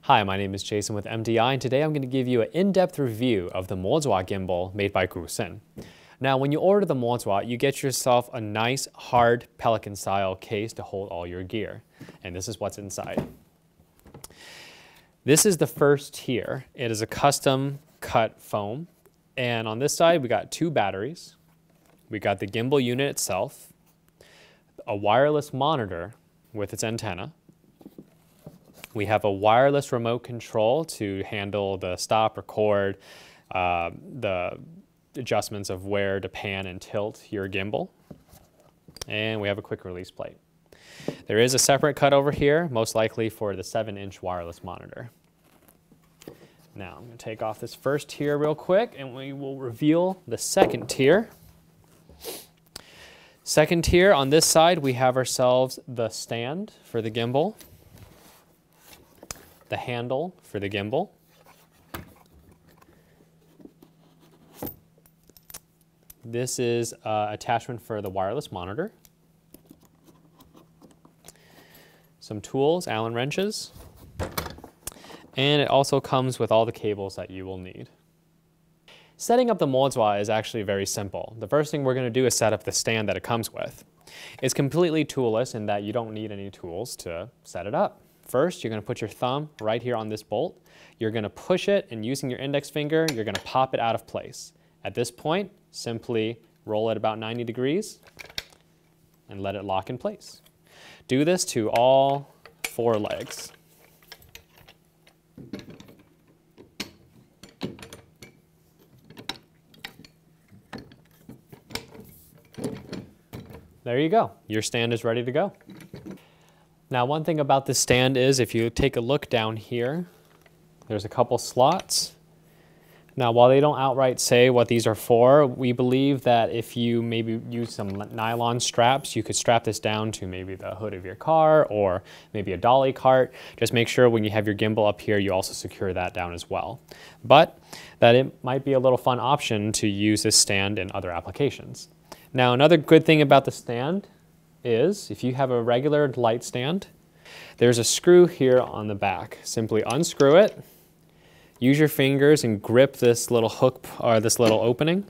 Hi, my name is Jason with MDI, and today I'm going to give you an in-depth review of the Moza Gimbal made by Gudsen. Now, when you order the Moza, you get yourself a nice, hard Pelican-style case to hold all your gear, and this is what's inside. This is the first tier. It is a custom-cut foam, and on this side, we got two batteries. We got the gimbal unit itself, a wireless monitor with its antenna. We have a wireless remote control to handle the stop, record, the adjustments of where to pan and tilt your gimbal. And we have a quick release plate. There is a separate cut over here, most likely for the 7-inch wireless monitor. Now I'm going to take off this first tier real quick and we will reveal the second tier. Second tier, on this side we have ourselves the stand for the gimbal, the handle for the gimbal, this is attachment for the wireless monitor, some tools, Allen wrenches, and it also comes with all the cables that you will need. Setting up the Moza is actually very simple. The first thing we're going to do is set up the stand that it comes with. It's completely toolless in that you don't need any tools to set it up. First, you're going to put your thumb right here on this bolt. You're going to push it, and using your index finger, you're going to pop it out of place. At this point, simply roll it about 90 degrees and let it lock in place. Do this to all 4 legs. There you go. Your stand is ready to go. Now, one thing about this stand is if you take a look down here, there's a couple slots. Now, while they don't outright say what these are for, we believe that if you maybe use some nylon straps, you could strap this down to maybe the hood of your car or maybe a dolly cart. Just make sure when you have your gimbal up here, you also secure that down as well. But that it might be a little fun option to use this stand in other applications. Now, another good thing about the stand is if you have a regular light stand, there's a screw here on the back. Simply unscrew it, use your fingers and grip this little hook or this little opening,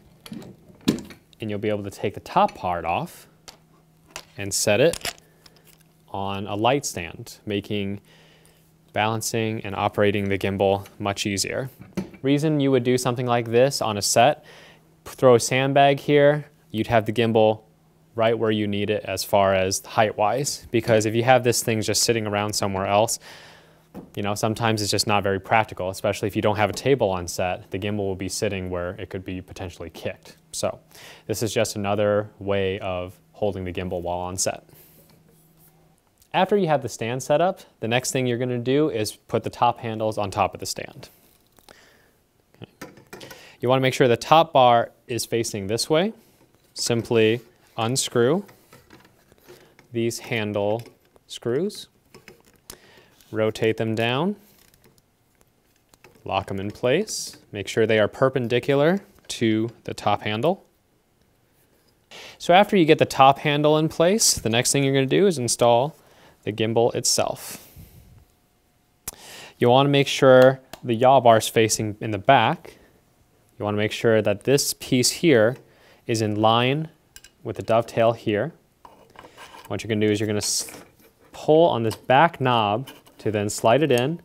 and you'll be able to take the top part off and set it on a light stand, making balancing and operating the gimbal much easier. Reason you would do something like this on a set, throw a sandbag here, you'd have the gimbal right where you need it as far as height-wise, because if you have this thing just sitting around somewhere else, you know, sometimes it's just not very practical, especially if you don't have a table on set. The gimbal will be sitting where it could be potentially kicked. So this is just another way of holding the gimbal while on set. After you have the stand set up, the next thing you're going to do is put the top handles on top of the stand. Okay. You want to make sure the top bar is facing this way. Simply unscrew these handle screws, rotate them down, lock them in place, make sure they are perpendicular to the top handle. So after you get the top handle in place, the next thing you're going to do is install the gimbal itself. You want to make sure the yaw bar is facing in the back. You want to make sure that this piece here is in line with the dovetail here. What you're going to do is you're going to pull on this back knob to then slide it in,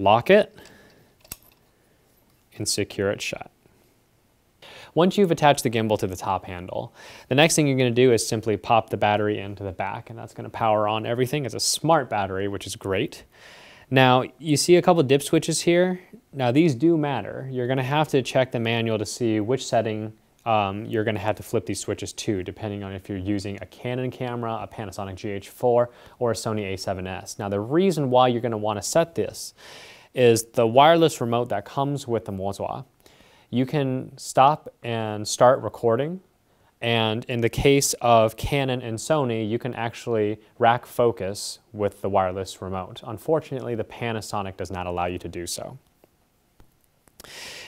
lock it, and secure it shut. Once you've attached the gimbal to the top handle, the next thing you're going to do is simply pop the battery into the back, and that's going to power on everything. It's a smart battery, which is great. Now, you see a couple dip switches here. Now, these do matter. You're going to have to check the manual to see which setting you're going to have to flip these switches to, depending on if you're using a Canon camera, a Panasonic GH4, or a Sony a7S. Now, the reason why you're going to want to set this is the wireless remote that comes with the Moza. You can stop and start recording, and in the case of Canon and Sony, you can actually rack focus with the wireless remote. Unfortunately, the Panasonic does not allow you to do so.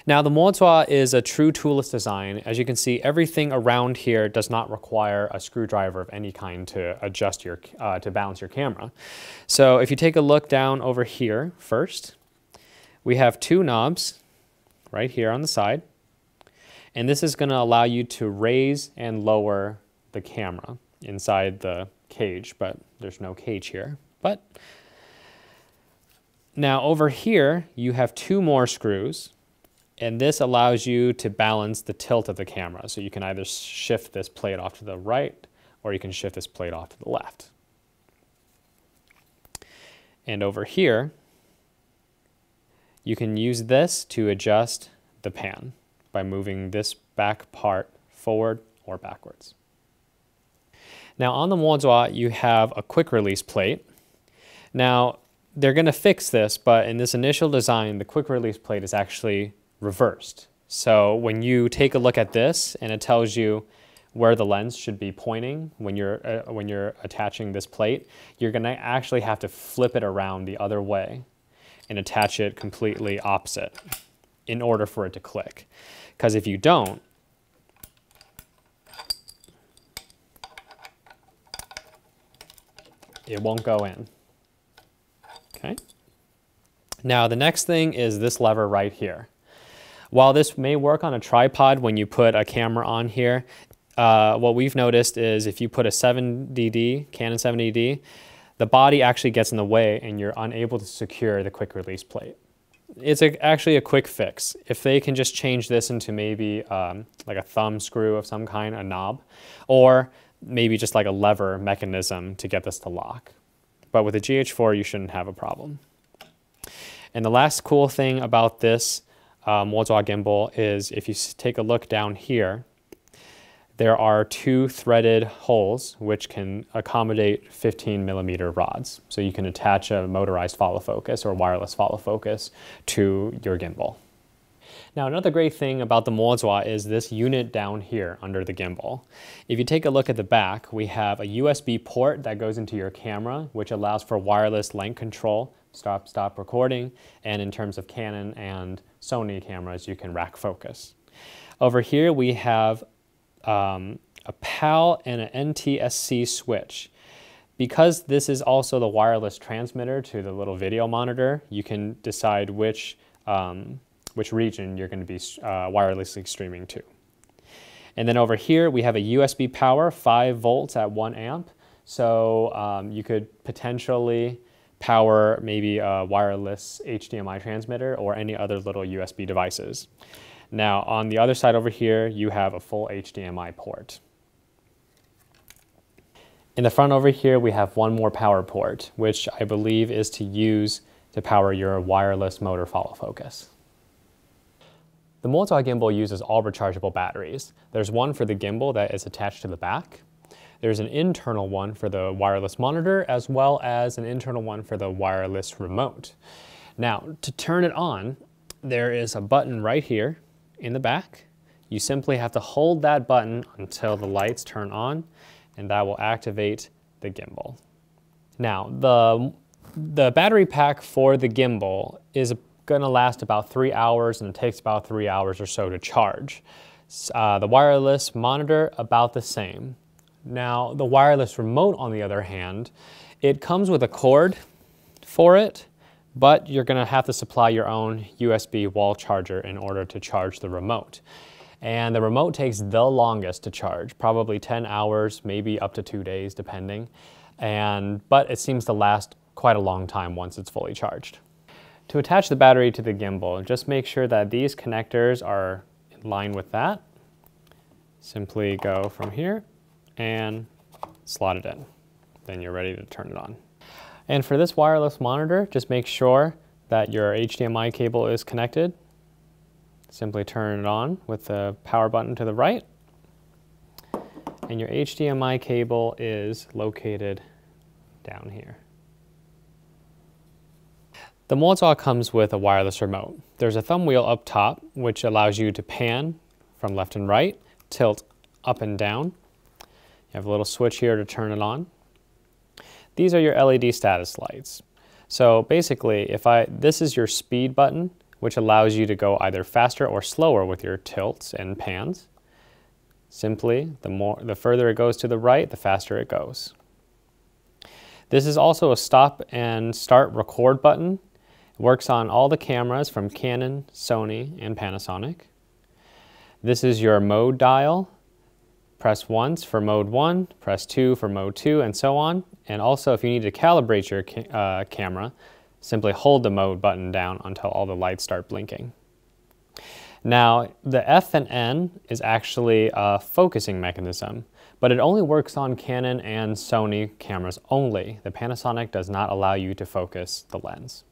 Now the Moza is a true toolless design. As you can see, everything around here does not require a screwdriver of any kind to adjust your, to balance your camera. So if you take a look down over here first, we have two knobs right here on the side. And this is going to allow you to raise and lower the camera inside the cage, but there's no cage here. But now over here, you have two more screws. And this allows you to balance the tilt of the camera. So you can either shift this plate off to the right, or you can shift this plate off to the left. And over here, you can use this to adjust the pan by moving this back part forward or backwards. Now on the Moza, you have a quick release plate. Now they're going to fix this, but in this initial design, the quick release plate is actually reversed. So when you take a look at this and it tells you where the lens should be pointing when you're attaching this plate, you're going to actually have to flip it around the other way and attach it completely opposite in order for it to click. Because if you don't, it won't go in. Okay. Now the next thing is this lever right here. While this may work on a tripod when you put a camera on here, what we've noticed is if you put a 7DD, Canon 7DD, the body actually gets in the way and you're unable to secure the quick release plate. It's actually a quick fix. If they can just change this into maybe like a thumb screw of some kind, a knob, or maybe just like a lever mechanism to get this to lock. But with a GH4, you shouldn't have a problem. And the last cool thing about this Moza gimbal is if you take a look down here, there are two threaded holes which can accommodate 15mm rods. So you can attach a motorized follow focus or wireless follow focus to your gimbal. Now another great thing about the Moza is this unit down here under the gimbal. If you take a look at the back, we have a USB port that goes into your camera, which allows for wireless length control, stop recording, and in terms of Canon and Sony cameras, you can rack focus. Over here we have a PAL and an NTSC switch. Because this is also the wireless transmitter to the little video monitor, you can decide which region you're going to be wirelessly streaming to. And then over here we have a USB power, 5 volts at 1 amp. So you could potentially power maybe a wireless HDMI transmitter or any other little USB devices. Now on the other side over here, you have a full HDMI port. In the front over here, we have one more power port, which I believe is to use to power your wireless motor follow focus. The Moza gimbal uses all rechargeable batteries. There's one for the gimbal that is attached to the back. There's an internal one for the wireless monitor, as well as an internal one for the wireless remote. Now, to turn it on, there is a button right here in the back. You simply have to hold that button until the lights turn on, and that will activate the gimbal. Now, the battery pack for the gimbal is going to last about 3 hours, and it takes about 3 hours or so to charge. The wireless monitor, about the same. Now, the wireless remote, on the other hand, it comes with a cord for it, but you're going to have to supply your own USB wall charger in order to charge the remote. And the remote takes the longest to charge, probably 10 hours, maybe up to 2 days, depending. But it seems to last quite a long time once it's fully charged. To attach the battery to the gimbal, just make sure that these connectors are in line with that. Simply go from here and slot it in. Then you're ready to turn it on. And for this wireless monitor, just make sure that your HDMI cable is connected. Simply turn it on with the power button to the right. And your HDMI cable is located down here. The Moza comes with a wireless remote. There's a thumb wheel up top, which allows you to pan from left and right, tilt up and down. You have a little switch here to turn it on. These are your LED status lights. So basically, this is your speed button which allows you to go either faster or slower with your tilts and pans. Simply, the further it goes to the right, the faster it goes. This is also a stop and start record button. It works on all the cameras from Canon, Sony, and Panasonic. This is your mode dial. Press once for mode 1, press 2 for mode 2, and so on. And also, if you need to calibrate your camera, simply hold the mode button down until all the lights start blinking. Now, the F and N is actually a focusing mechanism, but it only works on Canon and Sony cameras only. The Panasonic does not allow you to focus the lens.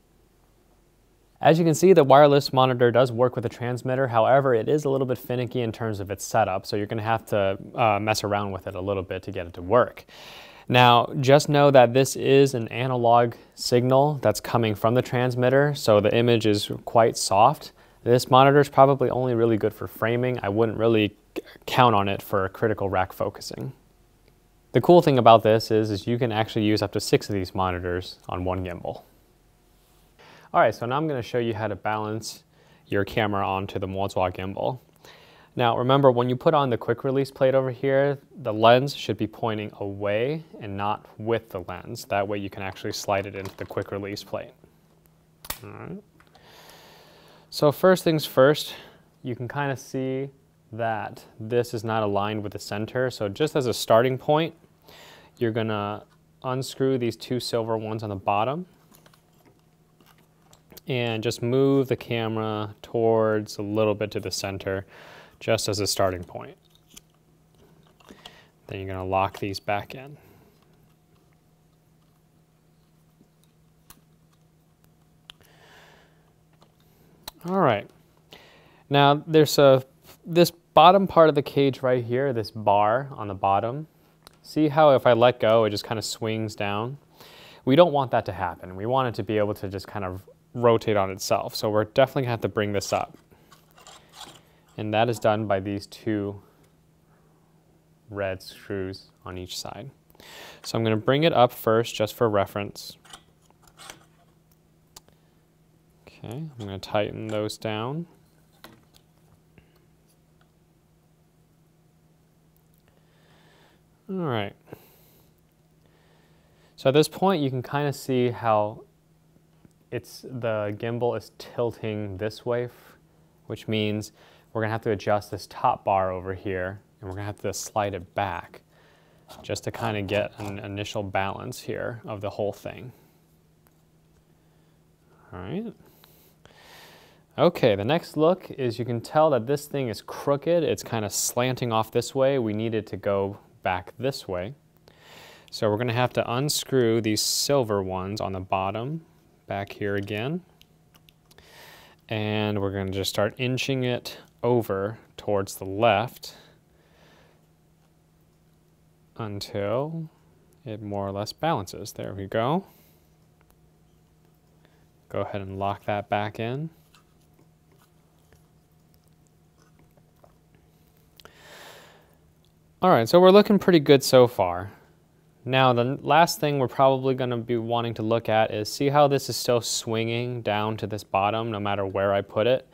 As you can see, the wireless monitor does work with the transmitter. However, it is a little bit finicky in terms of its setup, so you're going to have to mess around with it a little bit to get it to work. Now, just know that this is an analog signal that's coming from the transmitter, so the image is quite soft. This monitor is probably only really good for framing. I wouldn't really count on it for critical rack focusing. The cool thing about this is you can actually use up to 6 of these monitors on one gimbal. All right, so now I'm going to show you how to balance your camera onto the Moza gimbal. Now remember, when you put on the quick release plate over here, the lens should be pointing away and not with the lens. That way you can actually slide it into the quick release plate. All right. So first things first, you can kind of see that this is not aligned with the center. So just as a starting point, you're going to unscrew these 2 silver ones on the bottom and just move the camera towards a little bit to the center, just as a starting point. Then you're going to lock these back in. All right. Now there's this bottom part of the cage right here, this bar on the bottom. See how if I let go, it just kind of swings down? We don't want that to happen. We want it to be able to just kind of rotate on itself. So we're definitely gonna have to bring this up. And that is done by these 2 red screws on each side. So I'm going to bring it up first just for reference. Okay, I'm going to tighten those down. All right. So at this point you can kind of see how the gimbal is tilting this way, which means we're going to have to adjust this top bar over here, and we're going to have to slide it back just to kind of get an initial balance here of the whole thing. All right. Okay, the next look is you can tell that this thing is crooked. It's kind of slanting off this way. We need it to go back this way. So we're going to have to unscrew these silver ones on the bottom back here again. And we're going to just start inching it over towards the left until it more or less balances. There we go. Go ahead and lock that back in. All right, so we're looking pretty good so far. Now the last thing we're probably going to be wanting to look at is see how this is still swinging down to this bottom no matter where I put it.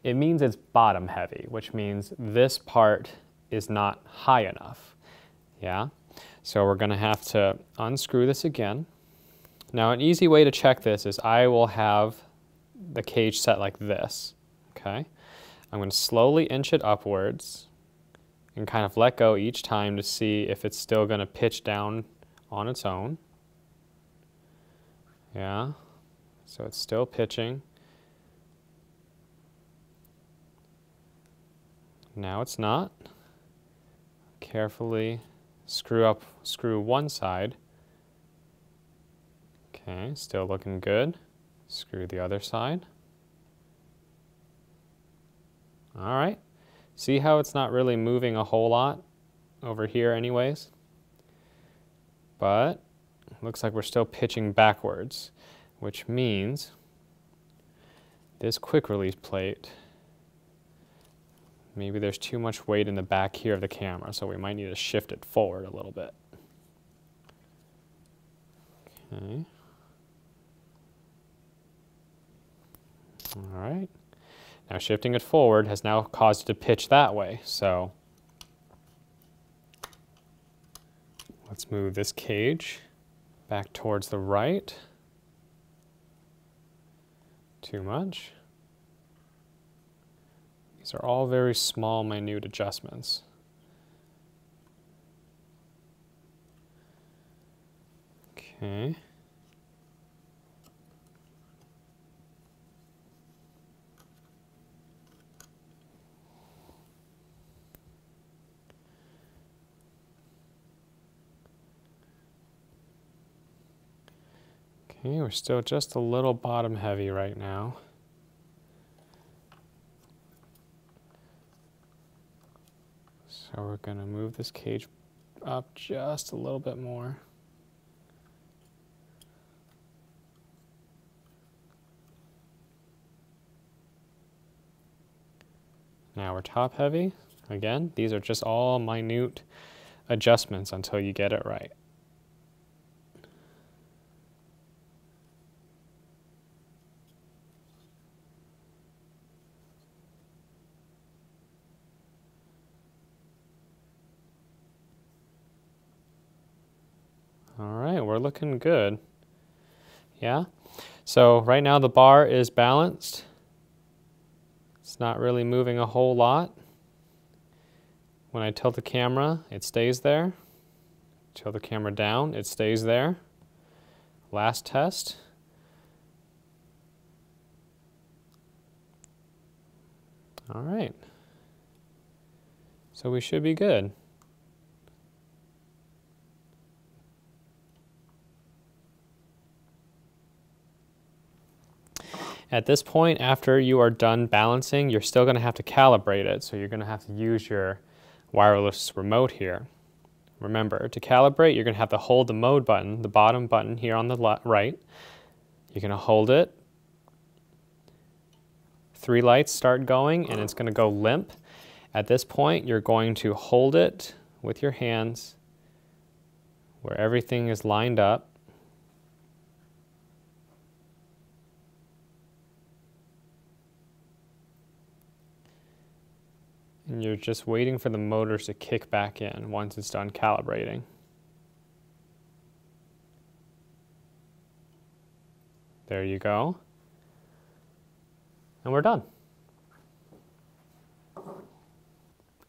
It means it's bottom heavy, which means this part is not high enough. Yeah, so we're going to have to unscrew this again. Now an easy way to check this is I will have the cage set like this. Okay, I'm going to slowly inch it upwards and kind of let go each time to see if it's still going to pitch down on its own. Yeah, so it's still pitching. Now it's not. Carefully screw one side. Okay, still looking good. Screw the other side. All right. See how it's not really moving a whole lot over here anyways? But it looks like we're still pitching backwards, which means this quick release plate, maybe there's too much weight in the back here of the camera, so we might need to shift it forward a little bit. Okay. All right. Now shifting it forward has now caused it to pitch that way. So let's move this cage back towards the right. Too much. These are all very small, minute adjustments. Okay. Okay, we're still just a little bottom heavy right now. So we're going to move this cage up just a little bit more. Now we're top heavy. Again, these are just all minute adjustments until you get it right. All right, we're looking good. Yeah, so right now the bar is balanced. It's not really moving a whole lot. When I tilt the camera, it stays there. Tilt the camera down, it stays there. Last test. All right, so we should be good. At this point, after you are done balancing, you're still going to have to calibrate it. So you're going to have to use your wireless remote here. Remember, to calibrate, you're going to have to hold the mode button, the bottom button here on the right. You're going to hold it. 3 lights start going, and it's going to go limp. At this point, you're going to hold it with your hands where everything is lined up. And you're just waiting for the motors to kick back in once it's done calibrating. There you go. And we're done.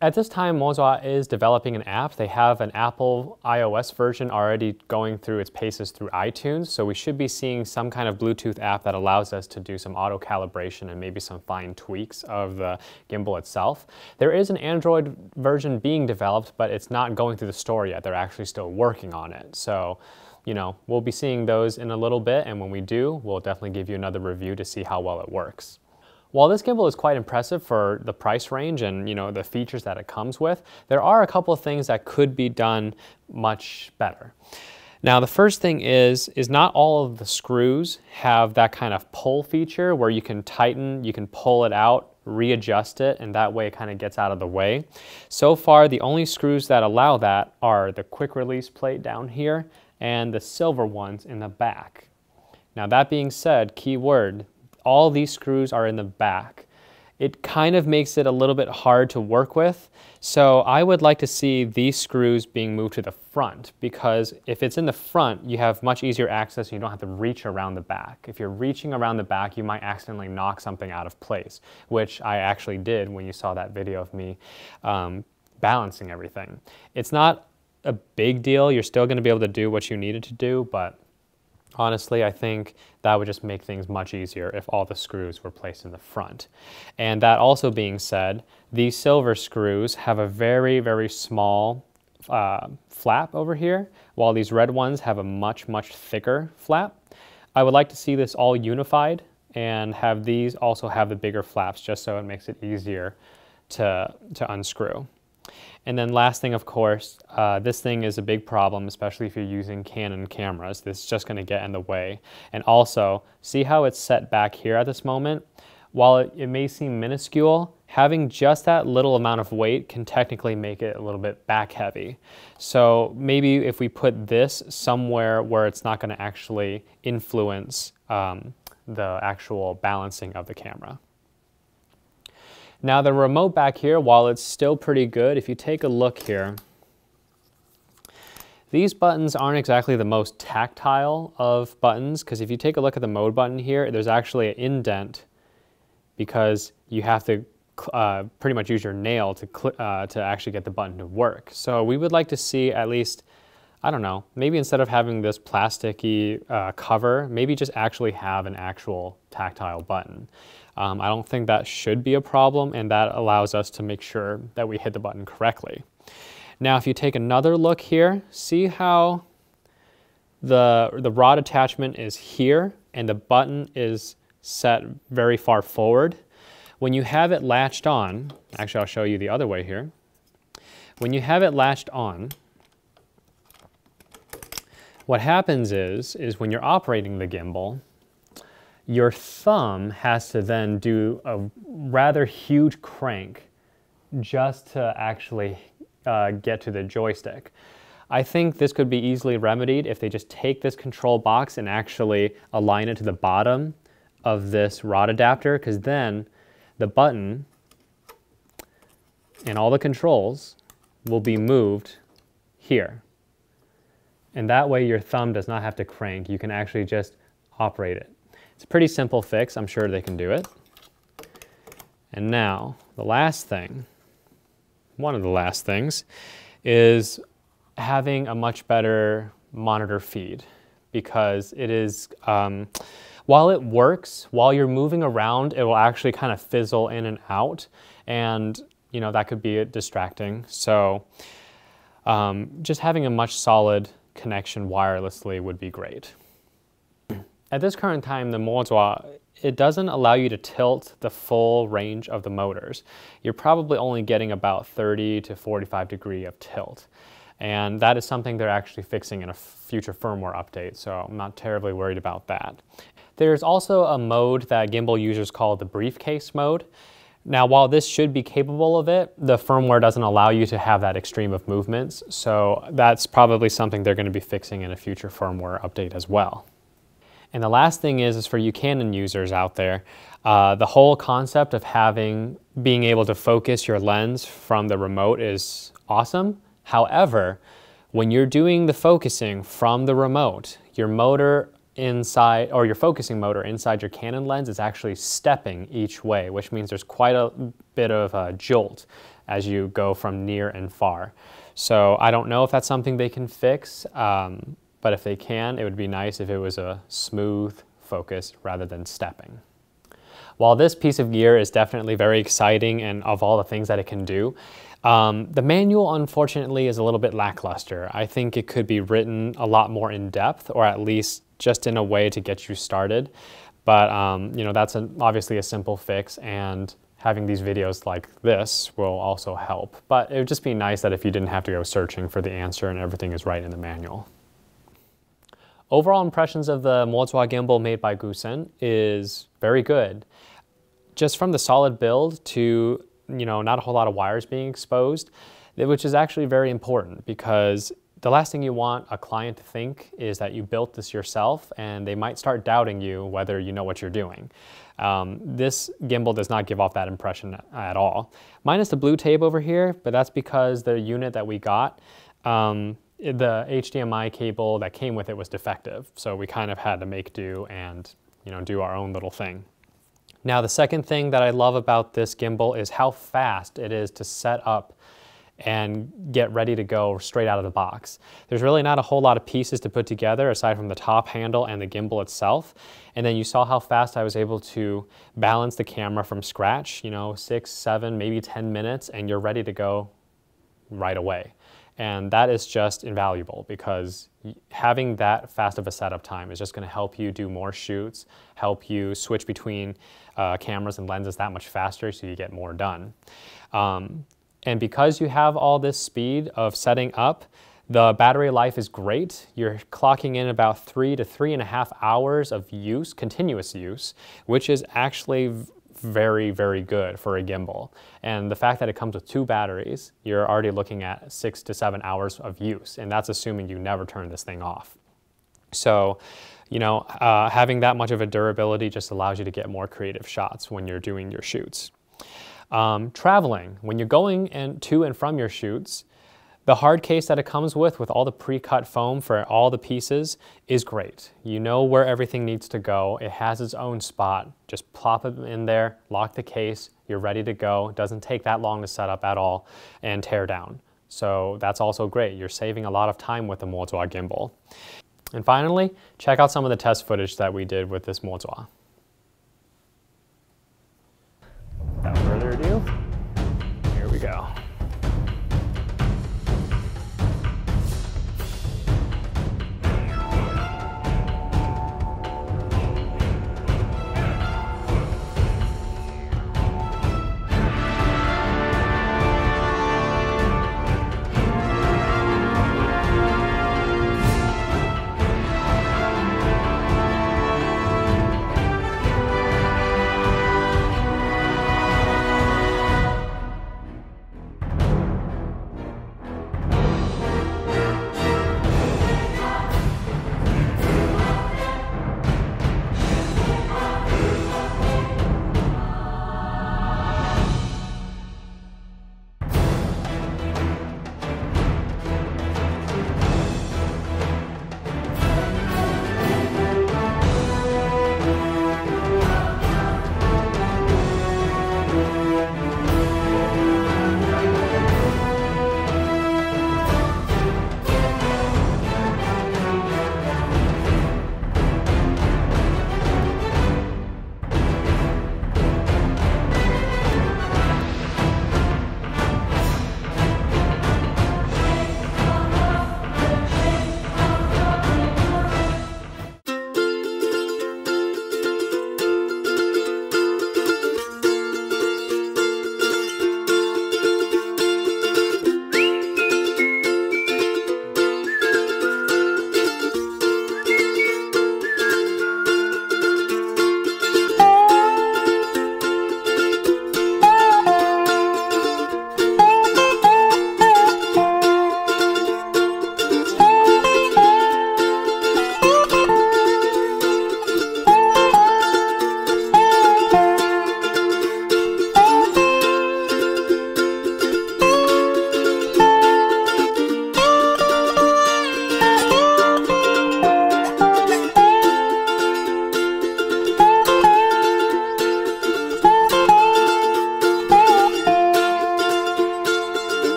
At this time, Moza is developing an app. They have an Apple iOS version already going through its paces through iTunes, so we should be seeing some kind of Bluetooth app that allows us to do some auto calibration and maybe some fine tweaks of the gimbal itself. There is an Android version being developed, but it's not going through the store yet. They're actually still working on it. So, you know, we'll be seeing those in a little bit, and when we do, we'll definitely give you another review to see how well it works. While this gimbal is quite impressive for the price range and, you know, the features that it comes with, there are a couple of things that could be done much better. Now, the first thing is not all of the screws have that kind of pull feature where you can tighten, you can pull it out, readjust it, and that way it kind of gets out of the way. So far, the only screws that allow that are the quick release plate down here and the silver ones in the back. Now, that being said, key word, all these screws are in the back. It kind of makes it a little bit hard to work with, so I would like to see these screws being moved to the front, because if it's in the front, you have much easier access and you don't have to reach around the back. If you're reaching around the back, you might accidentally knock something out of place, which I actually did when you saw that video of me balancing everything. It's not a big deal. You're still going to be able to do what you needed to do, but honestly, I think that would just make things much easier if all the screws were placed in the front. And that also being said, these silver screws have a very, very small flap over here, while these red ones have a much, much thicker flap. I would like to see this all unified and have these also have the bigger flaps, just so it makes it easier to unscrew. And then last thing, of course, this thing is a big problem, especially if you're using Canon cameras. This is just going to get in the way. And also, see how it's set back here at this moment? While it may seem minuscule, having just that little amount of weight can technically make it a little bit back heavy. So maybe if we put this somewhere where it's not going to actually influence the actual balancing of the camera. Now the remote back here, while it's still pretty good, if you take a look here, these buttons aren't exactly the most tactile of buttons, because if you take a look at the mode button here, there's actually an indent because you have to pretty much use your nail to actually get the button to work. So we would like to see at least, I don't know, maybe instead of having this plasticky cover, maybe just actually have an actual tactile button. I don't think that should be a problem, and that allows us to make sure that we hit the button correctly. Now, if you take another look here, see how the rod attachment is here and the button is set very far forward. When you have it latched on, actually I'll show you the other way here. When you have it latched on, what happens is when you're operating the gimbal, your thumb has to then do a rather huge crank just to actually get to the joystick. I think this could be easily remedied if they just take this control box and actually align it to the bottom of this rod adapter, because then the button and all the controls will be moved here. And that way your thumb does not have to crank. You can actually just operate it. It's a pretty simple fix. I'm sure they can do it. And now the last thing, one of the last things, is having a much better monitor feed, because it is, while it works, while you're moving around, it will actually kind of fizzle in and out, and you know, that could be distracting. So just having a much solid connection wirelessly would be great. At this current time, the Moza, it doesn't allow you to tilt the full range of the motors. You're probably only getting about 30 to 45 degree of tilt. And that is something they're actually fixing in a future firmware update, so I'm not terribly worried about that. There's also a mode that gimbal users call the briefcase mode. Now, while this should be capable of it, the firmware doesn't allow you to have that extreme of movements, so that's probably something they're going to be fixing in a future firmware update as well. And the last thing is for you Canon users out there, the whole concept of being able to focus your lens from the remote is awesome. However, when you're doing the focusing from the remote, your motor inside, or your focusing motor inside your Canon lens is actually stepping each way, which means there's quite a bit of a jolt as you go from near and far. So I don't know if that's something they can fix. But if they can, it would be nice if it was a smooth focus rather than stepping. While this piece of gear is definitely very exciting and of all the things that it can do, the manual unfortunately is a little bit lackluster. I think it could be written a lot more in depth, or at least just in a way to get you started. But you know, that's obviously a simple fix, and having these videos like this will also help. But it would just be nice that if you didn't have to go searching for the answer and everything is right in the manual. Overall impressions of the Moza gimbal made by Gudsen is very good. Just from the solid build to, you know, not a whole lot of wires being exposed, which is actually very important, because the last thing you want a client to think is that you built this yourself, and they might start doubting you whether you know what you're doing. This gimbal does not give off that impression at all. Minus the blue tape over here, but that's because the unit that we got, the HDMI cable that came with it was defective, so we kind of had to make do and, you know, do our own little thing. Now, the second thing that I love about this gimbal is how fast it is to set up and get ready to go straight out of the box. There's really not a whole lot of pieces to put together aside from the top handle and the gimbal itself. And then you saw how fast I was able to balance the camera from scratch, you know, 6, 7, maybe 10 minutes, and you're ready to go right away. And that is just invaluable, because having that fast of a setup time is just going to help you do more shoots, help you switch between cameras and lenses that much faster, so you get more done. And because you have all this speed of setting up, the battery life is great. You're clocking in about 3 to 3.5 hours of use, continuous use, which is actually very, very good for a gimbal. And the fact that it comes with 2 batteries, you're already looking at 6 to 7 hours of use, and that's assuming you never turn this thing off. So, you know, having that much of a durability just allows you to get more creative shots when you're doing your shoots. Traveling, when you're going to and from your shoots, the hard case that it comes with all the pre-cut foam for all the pieces is great. You know where everything needs to go. It has its own spot. Just plop it in there, lock the case, you're ready to go. It doesn't take that long to set up at all and tear down. So that's also great. You're saving a lot of time with the Moza Gimbal. And finally, check out some of the test footage that we did with this Moza.